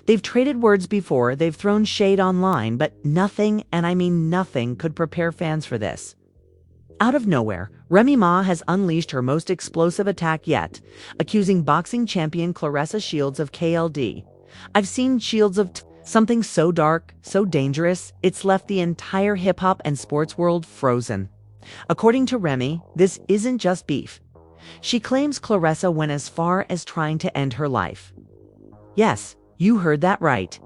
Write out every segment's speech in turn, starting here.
They've traded words before, they've thrown shade online, but nothing, and I mean nothing, could prepare fans for this. Out of nowhere, Remy Ma has unleashed her most explosive attack yet, accusing boxing champion Claressa Shields of KLD. I've seen Shields of something so dark, so dangerous, it's left the entire hip-hop and sports world frozen. According to Remy, this isn't just beef. She claims Claressa went as far as trying to end her life. Yes, you heard that right.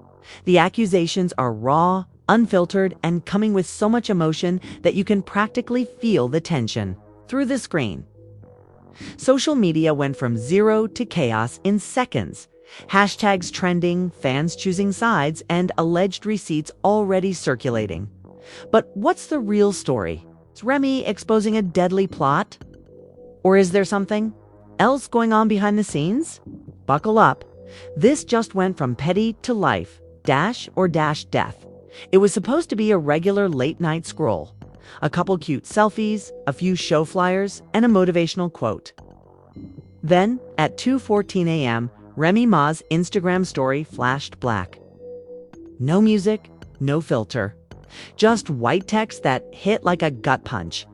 The accusations are raw, unfiltered, and coming with so much emotion that you can practically feel the tension through the screen. Social media went from zero to chaos in seconds. Hashtags trending, fans choosing sides, and alleged receipts already circulating. But what's the real story? Is Remy exposing a deadly plot? Or is there something else going on behind the scenes? Buckle up. This just went from petty to life, dash or dash death. It was supposed to be a regular late-night scroll. A couple cute selfies, a few show flyers, and a motivational quote. Then, at 2:14 a.m., Remy Ma's Instagram story flashed black. No music, no filter. Just white text that hit like a gut punch.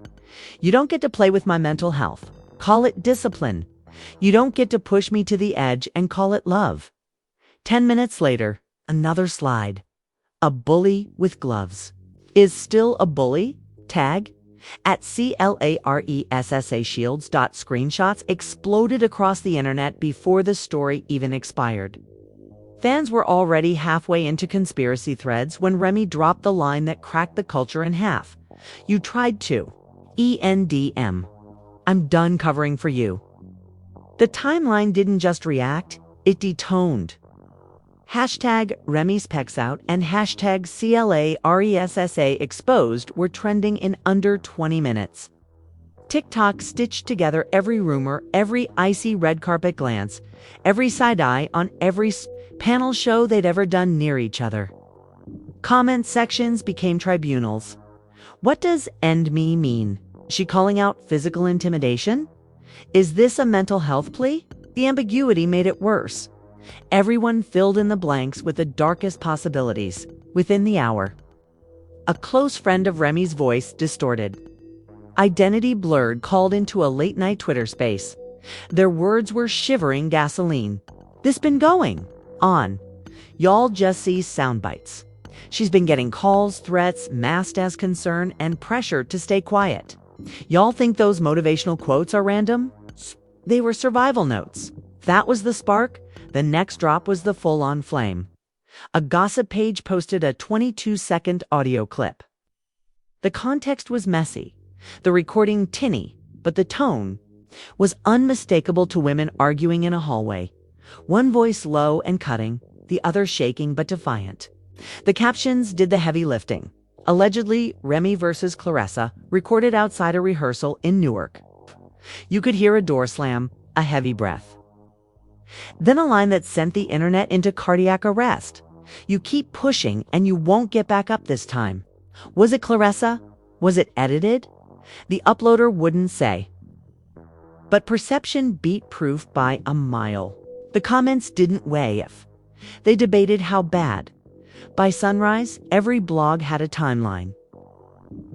You don't get to play with my mental health. Call it discipline. You don't get to push me to the edge and call it love. 10 minutes later, another slide. A bully with gloves. Is still a bully? Tag? At Claressa Shields. Screenshots exploded across the internet before the story even expired. Fans were already halfway into conspiracy threads when Remy dropped the line that cracked the culture in half. You tried to. ENDM. I'm done covering for you. The timeline didn't just react, it detoned. Hashtag Remy's pecs out and hashtag CLARESSA exposed were trending in under 20 minutes. TikTok stitched together every rumor, every icy red carpet glance, every side eye on every panel show they'd ever done near each other. Comment sections became tribunals. What does "end me" mean? Is she calling out physical intimidation? Is this a mental health plea? The ambiguity made it worse. Everyone filled in the blanks with the darkest possibilities within the hour. A close friend of Remy's voice distorted. Identity blurred called into a late-night Twitter space. Their words were shivering gasoline. This been going on. Y'all just see sound bites. She's been getting calls, threats, masked as concern, and pressure to stay quiet. Y'all think those motivational quotes are random? They were survival notes. That was the spark. The next drop was the full-on flame. A gossip page posted a 22-second audio clip. The context was messy, the recording tinny, but the tone was unmistakable to women arguing in a hallway. One voice low and cutting, the other shaking but defiant. The captions did the heavy lifting. Allegedly, Remy versus Claressa, recorded outside a rehearsal in Newark. You could hear a door slam, a heavy breath. Then a line that sent the internet into cardiac arrest. You keep pushing and you won't get back up this time. Was it Claressa? Was it edited? The uploader wouldn't say. But perception beat proof by a mile. The comments didn't weigh if. They debated how bad. By sunrise, every blog had a timeline.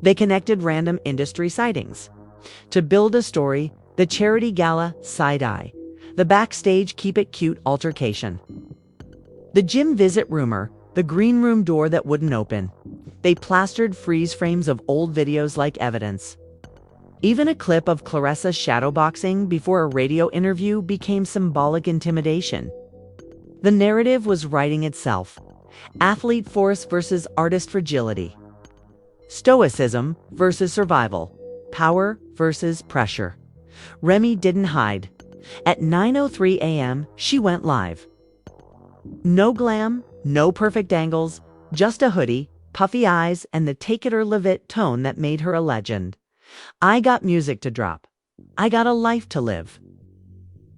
They connected random industry sightings. To build a story, the charity gala side-eye. The backstage keep it cute altercation. The gym visit rumor, the green room door that wouldn't open. They plastered freeze frames of old videos like evidence. Even a clip of Claressa shadowboxing before a radio interview became symbolic intimidation. The narrative was writing itself. Athlete force versus artist fragility. Stoicism versus survival. Power versus pressure. Remy didn't hide. At 9:03 a.m., she went live. No glam, no perfect angles, just a hoodie, puffy eyes, and the take it or leave it tone that made her a legend. I got music to drop. I got a life to live.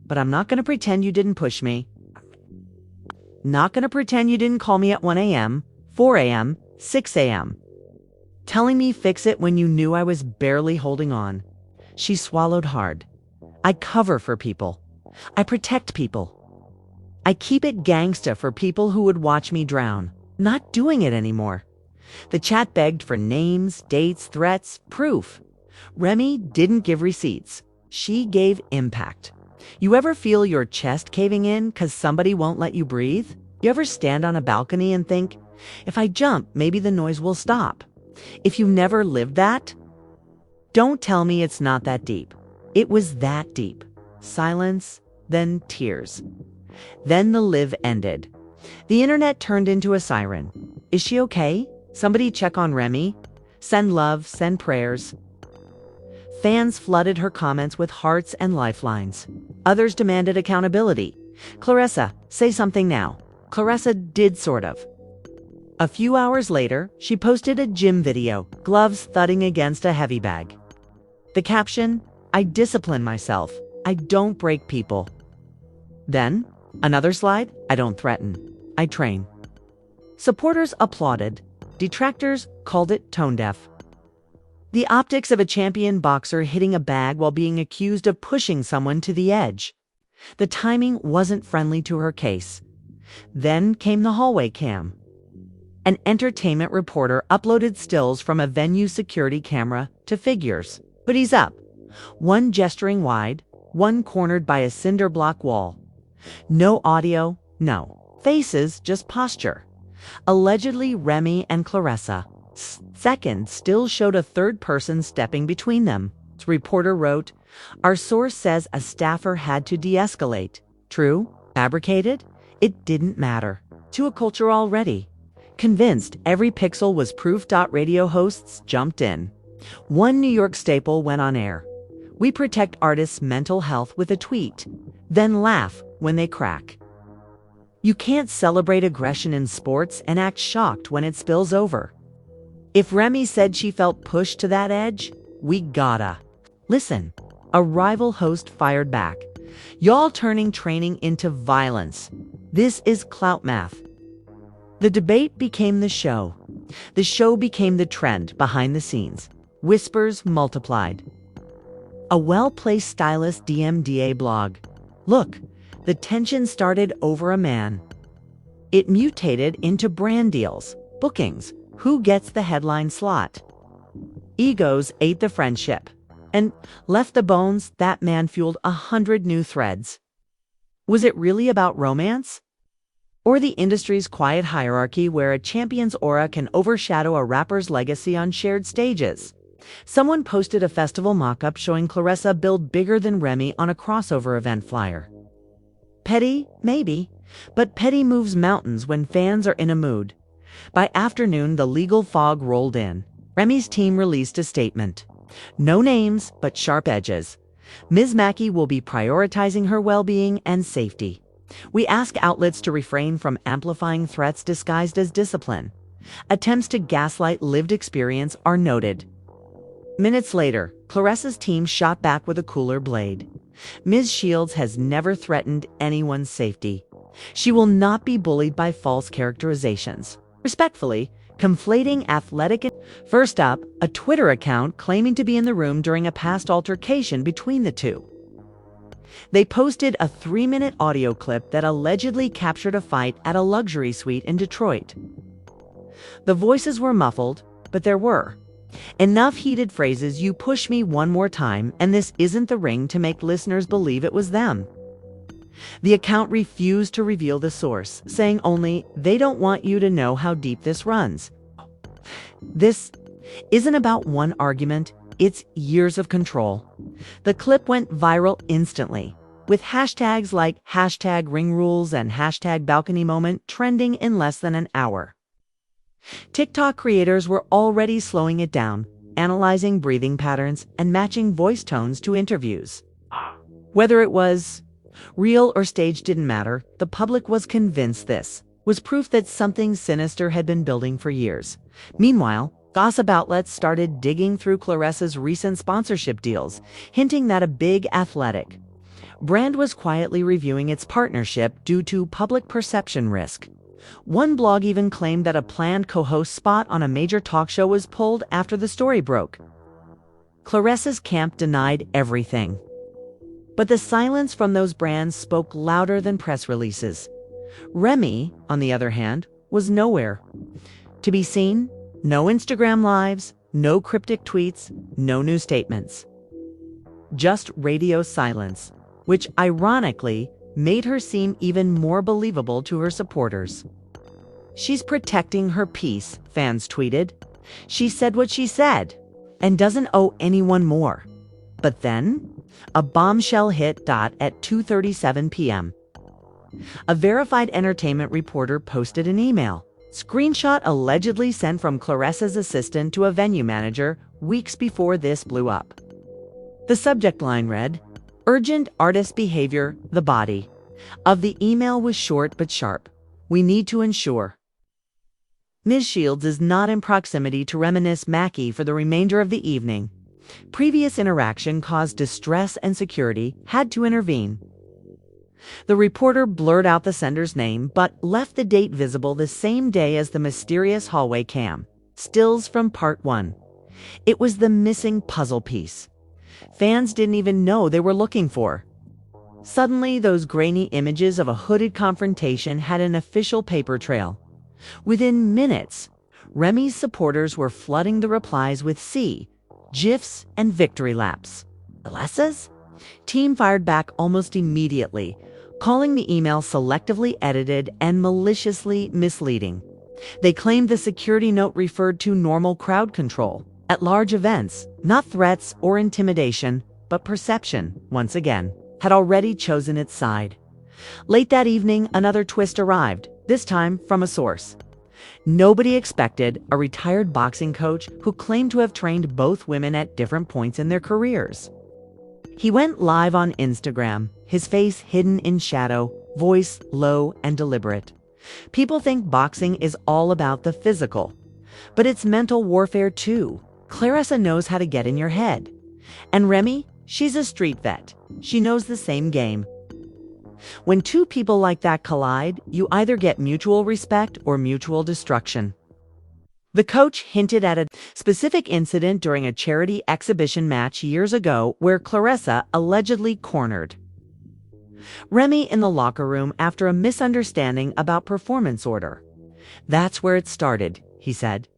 But I'm not going to pretend you didn't push me. Not going to pretend you didn't call me at 1 a.m., 4 a.m., 6 a.m. Telling me fix it when you knew I was barely holding on. She swallowed hard. I cover for people. I protect people. I keep it gangsta for people who would watch me drown. Not doing it anymore. The chat begged for names, dates, threats, proof. Remy didn't give receipts. She gave impact. You ever feel your chest caving in because somebody won't let you breathe? You ever stand on a balcony and think, if I jump, maybe the noise will stop? If you never lived that, don't tell me it's not that deep. It was that deep. Silence, then tears. Then the live ended. The internet turned into a siren. Is she okay? Somebody check on Remy. Send love, send prayers. Fans flooded her comments with hearts and lifelines. Others demanded accountability. Claressa, say something now. Claressa did sort of. A few hours later, she posted a gym video, gloves thudding against a heavy bag. The caption, I discipline myself. I don't break people. Then, another slide, I don't threaten. I train. Supporters applauded. Detractors called it tone-deaf. The optics of a champion boxer hitting a bag while being accused of pushing someone to the edge. The timing wasn't friendly to her case. Then came the hallway cam. An entertainment reporter uploaded stills from a venue security camera to figures. Hoodies up. One gesturing wide, one cornered by a cinder block wall. No audio, no. Faces, just posture. Allegedly, Remy and Claressa. Second, still showed a third person stepping between them. The reporter wrote, our source says a staffer had to de-escalate. True? Fabricated? It didn't matter. To a culture already convinced every pixel was proof. Radio hosts jumped in. One New York staple went on air. We protect artists' mental health with a tweet, then laugh when they crack. You can't celebrate aggression in sports and act shocked when it spills over. If Remy said she felt pushed to that edge, we gotta. Listen, a rival host fired back. Y'all turning training into violence. This is clout math. The debate became the show. The show became the trend behind the scenes. Whispers multiplied. A well-placed stylist DM'd blog. Look, the tension started over a man. It mutated into brand deals, bookings, who gets the headline slot. Egos ate the friendship, and left the bones. That man fueled 100 new threads. Was it really about romance? Or the industry's quiet hierarchy where a champion's aura can overshadow a rapper's legacy on shared stages? Someone posted a festival mock-up showing Claressa billed bigger than Remy on a crossover event flyer. Petty? Maybe. But petty moves mountains when fans are in a mood. By afternoon, the legal fog rolled in. Remy's team released a statement. No names, but sharp edges. Ms. Mackey will be prioritizing her well-being and safety. We ask outlets to refrain from amplifying threats disguised as discipline. Attempts to gaslight lived experience are noted. Minutes later, Claressa's team shot back with a cooler blade. Ms. Shields has never threatened anyone's safety. She will not be bullied by false characterizations. Respectfully, conflating athletic. First up, a Twitter account claiming to be in the room during a past altercation between the two. They posted a 3-minute audio clip that allegedly captured a fight at a luxury suite in Detroit. The voices were muffled, but there were enough heated phrases. You push me one more time, and this isn't the ring to make listeners believe it was them. The account refused to reveal the source, saying only, they don't want you to know how deep this runs. This isn't about one argument, it's years of control. The clip went viral instantly, with hashtags like #ringrules and #balconymoment trending in less than an hour. TikTok creators were already slowing it down, analyzing breathing patterns and matching voice tones to interviews. Whether it was real or staged didn't matter. The public was convinced this was proof that something sinister had been building for years. Meanwhile, gossip outlets started digging through Claressa's recent sponsorship deals, hinting that a big athletic brand was quietly reviewing its partnership due to public perception risk. One blog even claimed that a planned co-host spot on a major talk show was pulled after the story broke. Claressa's camp denied everything. But the silence from those brands spoke louder than press releases. Remy, on the other hand, was nowhere. To be seen, no Instagram lives, no cryptic tweets, no new statements. Just radio silence, which ironically made her seem even more believable to her supporters. "She's protecting her peace," fans tweeted. "She said what she said and doesn't owe anyone more." But then, a bombshell hit at 2:37 p.m. A verified entertainment reporter posted an email. Screenshot allegedly sent from Claressa's assistant to a venue manager weeks before this blew up. The subject line read, "Urgent artist behavior, the body." Of the email was short but sharp. "We need to ensure." Ms. Shields is not in proximity to reminisce Mackie for the remainder of the evening. Previous interaction caused distress and security had to intervene. The reporter blurred out the sender's name but left the date visible the same day as the mysterious hallway cam. Stills from part 1. It was the missing puzzle piece. Fans didn't even know they were looking for. Suddenly, those grainy images of a hooded confrontation had an official paper trail. Within minutes, Remy's supporters were flooding the replies with GIFs and victory laps. Claressa's team fired back almost immediately, calling the email selectively edited and maliciously misleading. They claimed the security note referred to normal crowd control at large events, not threats or intimidation, but perception, once again, had already chosen its side. Late that evening, another twist arrived, this time from a source. Nobody expected a retired boxing coach who claimed to have trained both women at different points in their careers. He went live on Instagram, his face hidden in shadow, voice low and deliberate. People think boxing is all about the physical, but it's mental warfare too. Claressa knows how to get in your head. And Remy, she's a street vet. She knows the same game. When two people like that collide, you either get mutual respect or mutual destruction. The coach hinted at a specific incident during a charity exhibition match years ago where Claressa allegedly cornered Remy in the locker room after a misunderstanding about performance order. "That's where it started," he said.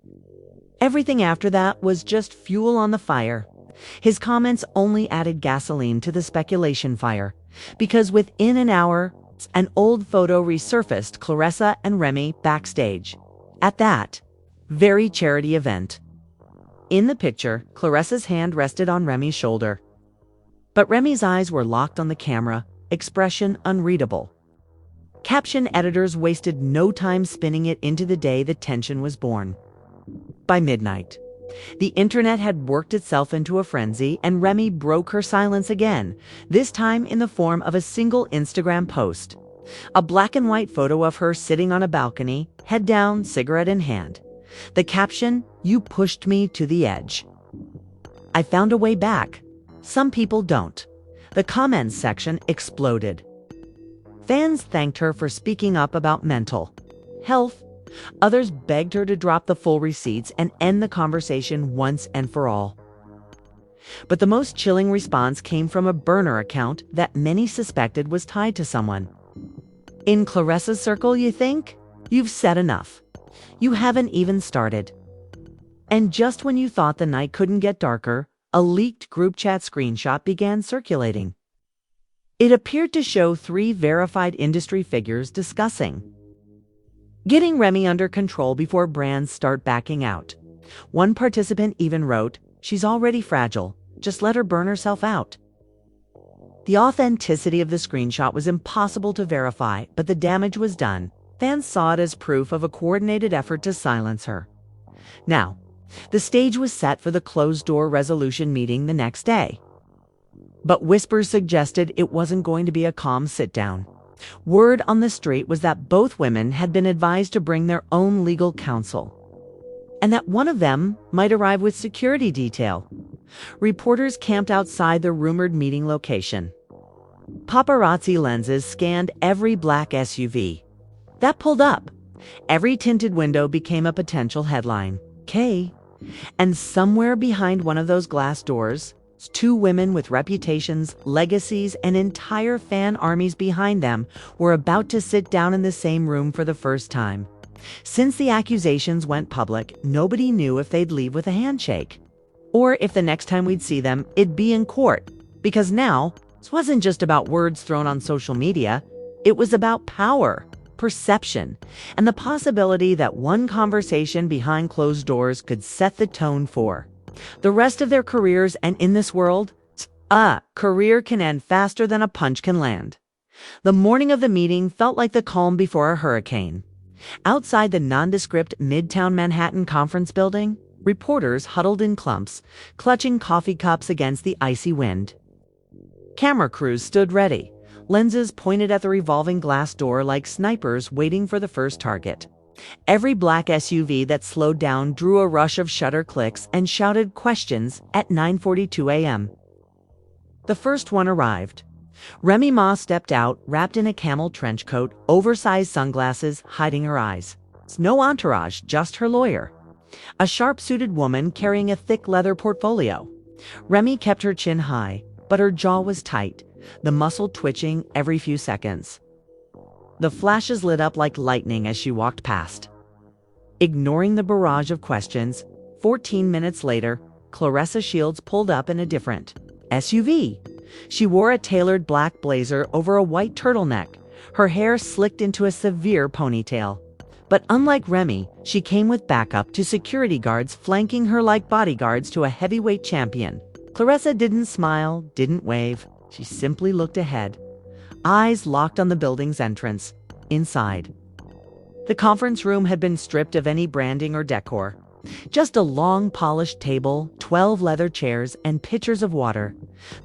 Everything after that was just fuel on the fire. His comments only added gasoline to the speculation fire, because within an hour, an old photo resurfaced Claressa and Remy backstage at that very charity event. In the picture, Claressa's hand rested on Remy's shoulder, but Remy's eyes were locked on the camera, expression unreadable. Caption editors wasted no time spinning it into the day the tension was born. By midnight, the internet had worked itself into a frenzy, and Remy broke her silence again, this time in the form of a single Instagram post. A black and white photo of her sitting on a balcony, head down, cigarette in hand. The caption, "You pushed me to the edge. I found a way back. Some people don't." The comments section exploded. Fans thanked her for speaking up about mental health. Others begged her to drop the full receipts and end the conversation once and for all. But the most chilling response came from a burner account that many suspected was tied to someone. "In Claressa's circle, you think? You've said enough. You haven't even started." And just when you thought the night couldn't get darker, a leaked group chat screenshot began circulating. It appeared to show 3 verified industry figures discussing getting Remy under control before brands start backing out. One participant even wrote, "She's already fragile. Just let her burn herself out." The authenticity of the screenshot was impossible to verify, but the damage was done. Fans saw it as proof of a coordinated effort to silence her. Now, the stage was set for the closed-door resolution meeting the next day. But whispers suggested it wasn't going to be a calm sit-down. Word on the street was that both women had been advised to bring their own legal counsel, and that one of them might arrive with security detail. Reporters camped outside the rumored meeting location. Paparazzi lenses scanned every black SUV that pulled up. Every tinted window became a potential headline. And somewhere behind one of those glass doors, Two women with reputations, legacies, and entire fan armies behind them were about to sit down in the same room for the first time. Since the accusations went public, nobody knew if they'd leave with a handshake, or if the next time we'd see them, it'd be in court. Because now, this wasn't just about words thrown on social media, it was about power, perception, and the possibility that one conversation behind closed doors could set the tone for the rest of their careers. And in this world, a career can end faster than a punch can land. The morning of the meeting felt like the calm before a hurricane. Outside the nondescript Midtown Manhattan conference building, reporters huddled in clumps, clutching coffee cups against the icy wind. Camera crews stood ready, lenses pointed at the revolving glass door like snipers waiting for the first target. Every black SUV that slowed down drew a rush of shutter clicks and shouted questions at 9:42 a.m. The first one arrived. Remy Ma stepped out, wrapped in a camel trench coat, oversized sunglasses hiding her eyes. No entourage, just her lawyer. A sharp-suited woman carrying a thick leather portfolio. Remy kept her chin high, but her jaw was tight, the muscle twitching every few seconds. The flashes lit up like lightning as she walked past. Ignoring the barrage of questions, 14 minutes later, Claressa Shields pulled up in a different SUV. She wore a tailored black blazer over a white turtleneck, her hair slicked into a severe ponytail. But unlike Remy, she came with backup, to security guards flanking her like bodyguards to a heavyweight champion. Claressa didn't smile, didn't wave. She simply looked ahead, eyes locked on the building's entrance. Inside, the conference room had been stripped of any branding or decor. Just a long, polished table, 12 leather chairs, and pitchers of water.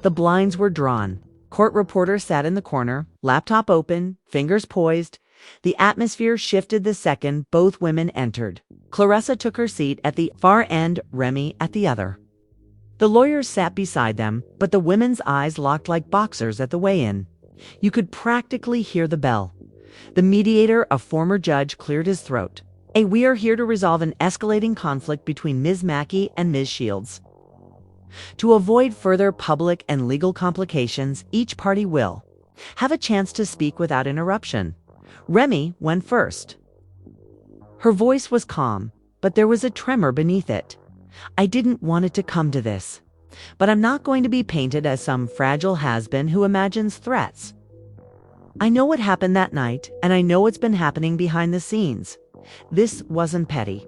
The blinds were drawn. Court reporters sat in the corner, laptop open, fingers poised. The atmosphere shifted the second both women entered. Claressa took her seat at the far end, Remy at the other. The lawyers sat beside them, but the women's eyes locked like boxers at the weigh-in. You could practically hear the bell. The mediator, a former judge, cleared his throat. We are here to resolve an escalating conflict between Ms. Mackey and Ms. Shields. To avoid further public and legal complications, each party will have a chance to speak without interruption. Remy went first. Her voice was calm, but there was a tremor beneath it. I didn't want it to come to this, but I'm not going to be painted as some fragile has-been who imagines threats. I know what happened that night, and I know what's been happening behind the scenes. This wasn't petty.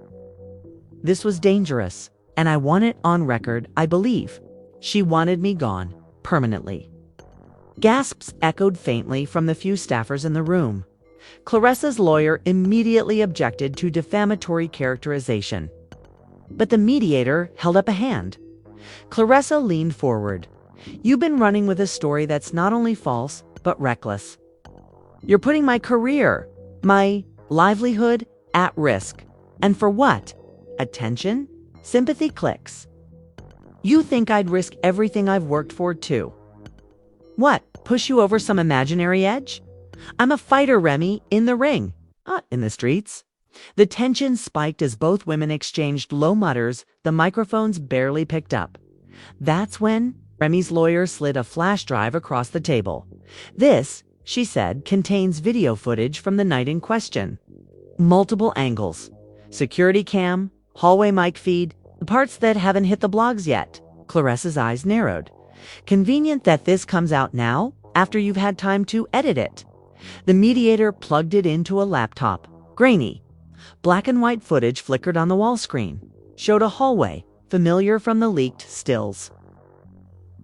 This was dangerous, and I want it on record, I believe. She wanted me gone, permanently. Gasps echoed faintly from the few staffers in the room. Claressa's lawyer immediately objected to defamatory characterization. But the mediator held up a hand. Claressa leaned forward. You've been running with a story that's not only false, but reckless. You're putting my career, my livelihood, at risk. And for what? Attention? Sympathy clicks. You think I'd risk everything I've worked for, too? What, push you over some imaginary edge? I'm a fighter, Remy, in the ring, not in the streets. The tension spiked as both women exchanged low mutters the microphones barely picked up. That's when Remy's lawyer slid a flash drive across the table. This, she said, contains video footage from the night in question. Multiple angles. Security cam, hallway mic feed, the parts that haven't hit the blogs yet. Claressa's eyes narrowed. Convenient that this comes out now, after you've had time to edit it. The mediator plugged it into a laptop. Grainy. Black and white footage flickered on the wall screen. Showed a hallway, familiar from the leaked stills.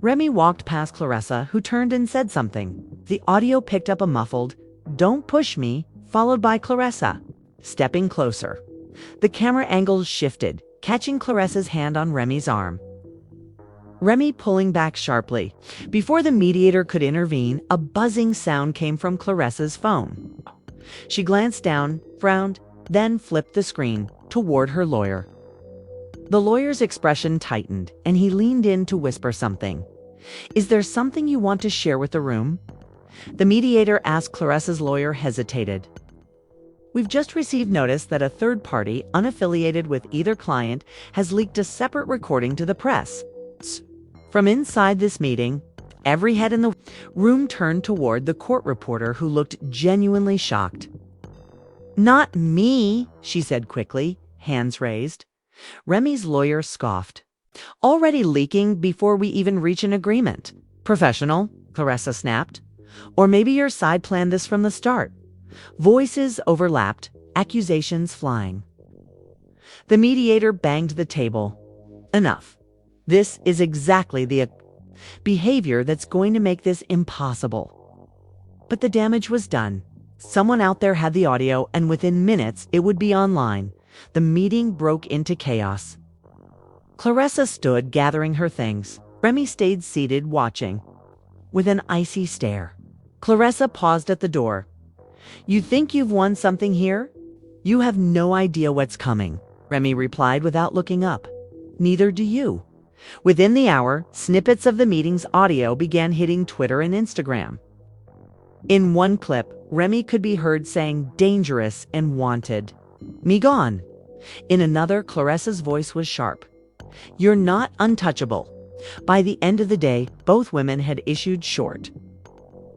Remy walked past Claressa, who turned and said something. The audio picked up a muffled, "Don't push me," followed by Claressa, stepping closer. The camera angles shifted, catching Claressa's hand on Remy's arm. Remy pulling back sharply. Before the mediator could intervene, a buzzing sound came from Claressa's phone. She glanced down, frowned, then flipped the screen toward her lawyer. The lawyer's expression tightened, and he leaned in to whisper something. Is there something you want to share with the room? The mediator asked. Claressa's lawyer hesitated. We've just received notice that a third party, unaffiliated with either client, has leaked a separate recording to the press. From inside this meeting, every head in the room turned toward the court reporter, who looked genuinely shocked. "Not me," she said quickly, hands raised. Remy's lawyer scoffed. "Already leaking before we even reach an agreement. Professional," Claressa snapped. "Or maybe your side planned this from the start." Voices overlapped, accusations flying. The mediator banged the table. "Enough. This is exactly the behavior that's going to make this impossible." But the damage was done. Someone out there had the audio, and within minutes it would be online. The meeting broke into chaos. Claressa stood gathering her things. Remy stayed seated, watching with an icy stare. Claressa paused at the door. "You think you've won something here? You have no idea what's coming," Remy replied without looking up. "Neither do you." Within the hour, snippets of the meeting's audio began hitting Twitter and Instagram. In one clip, Remy could be heard saying "dangerous" and "wanted." "Me gone." In another, Claressa's voice was sharp. "You're not untouchable." By the end of the day, both women had issued short,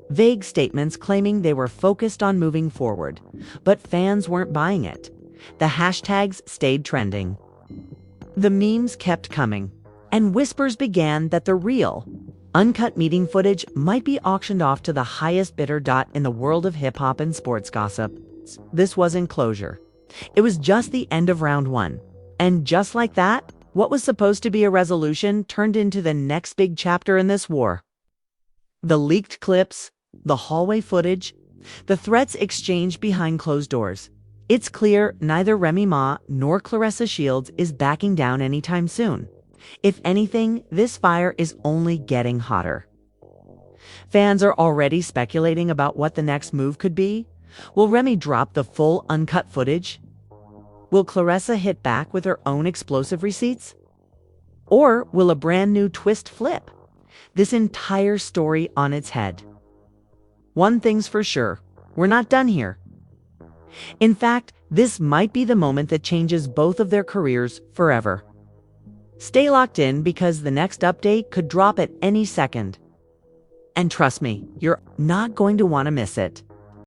vague statements claiming they were focused on moving forward, but fans weren't buying it. The hashtags stayed trending. The memes kept coming, and whispers began that the real, uncut meeting footage might be auctioned off to the highest bidder. In the world of hip-hop and sports gossip, this wasn't closure. It was just the end of round one. And just like that, what was supposed to be a resolution turned into the next big chapter in this war. The leaked clips, the hallway footage, the threats exchanged behind closed doors. It's clear neither Remy Ma nor Claressa Shields is backing down anytime soon. If anything, this fire is only getting hotter. Fans are already speculating about what the next move could be. Will Remy drop the full uncut footage? Will Claressa hit back with her own explosive receipts? Or will a brand new twist flip this entire story on its head? One thing's for sure, we're not done here. In fact, this might be the moment that changes both of their careers forever. Stay locked in, because the next update could drop at any second. And trust me, you're not going to want to miss it.